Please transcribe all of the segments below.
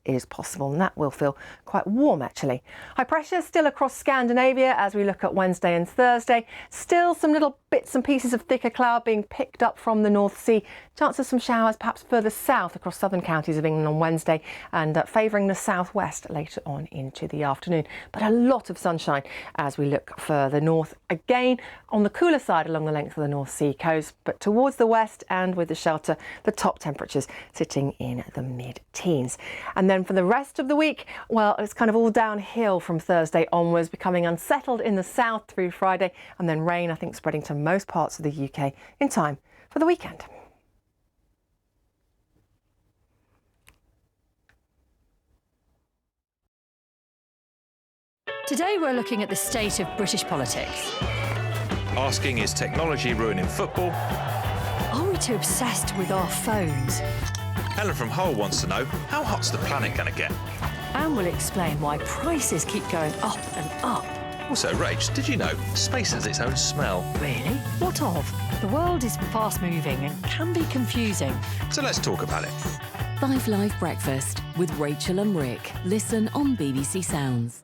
is possible, and that will feel quite warm actually. High pressure still across Scandinavia as we look at Wednesday and Thursday. Still some little bits and pieces of thicker cloud being picked up from the North Sea. Chance of some showers perhaps further south across southern counties of England on Wednesday, and favouring the southwest later on into the afternoon. But a lot of sunshine as we look further north, again on the cooler side along the length of the North Sea coast, but towards the west and with the shelter, the top temperatures sitting in the mid-teens. And then for the rest of the week, well, it's kind of all downhill from Thursday onwards, becoming unsettled in the south through Friday, and then rain, I think, spreading to most parts of the UK in time for the weekend. Today we're looking at the state of British politics. Asking, is technology ruining football? Are we too obsessed with our phones? Helen from Hull wants to know, how hot's the planet going to get? And we'll explain why prices keep going up and up. Also, Rach, did you know space has its own smell? Really? What of? The world is fast-moving and can be confusing. So let's talk about it. 5 Live Breakfast with Rachel and Rick. Listen on BBC Sounds.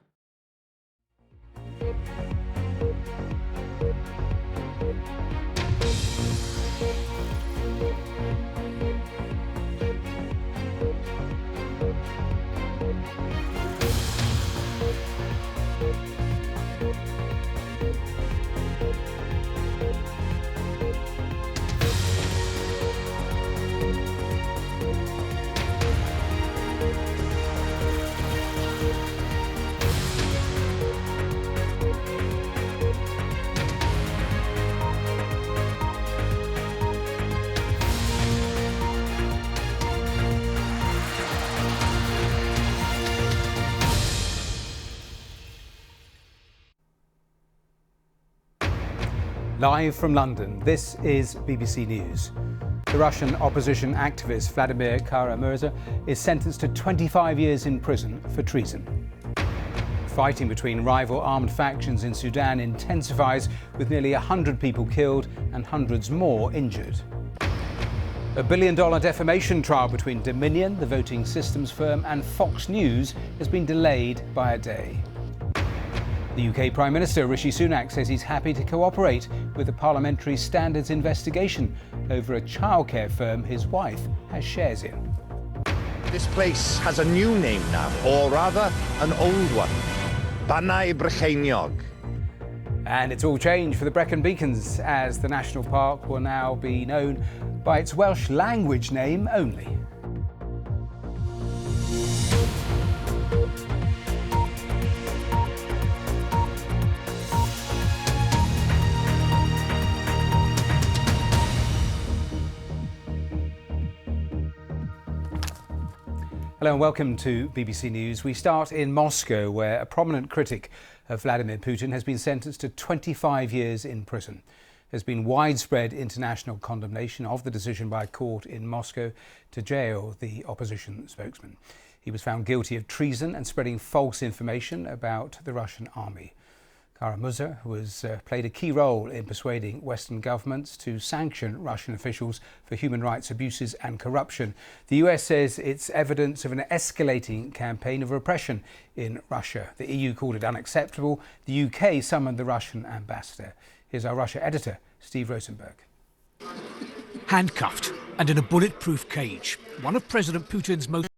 Live from London, this is BBC News. The Russian opposition activist Vladimir Kara-Murza is sentenced to 25 years in prison for treason. Fighting between rival armed factions in Sudan intensifies, with nearly 100 people killed and hundreds more injured. A $1 billion defamation trial between Dominion, the voting systems firm, and Fox News has been delayed by a day. The UK Prime Minister Rishi Sunak says he's happy to cooperate with the Parliamentary Standards investigation over a childcare firm his wife has shares in. This place has a new name now, or rather, an old one. Banai Brycheiniog. And it's all changed for the Brecon Beacons, as the national park will now be known by its Welsh language name only. Hello and welcome to BBC News. We start in Moscow, where a prominent critic of Vladimir Putin has been sentenced to 25 years in prison. There's been widespread international condemnation of the decision by a court in Moscow to jail the opposition spokesman. He was found guilty of treason and spreading false information about the Russian army. Kara-Murza played a key role in persuading Western governments to sanction Russian officials for human rights abuses and corruption. The US says it's evidence of an escalating campaign of repression in Russia. The EU called it unacceptable. The UK summoned the Russian ambassador. Here's our Russia editor, Steve Rosenberg. Handcuffed and in a bulletproof cage, one of President Putin's most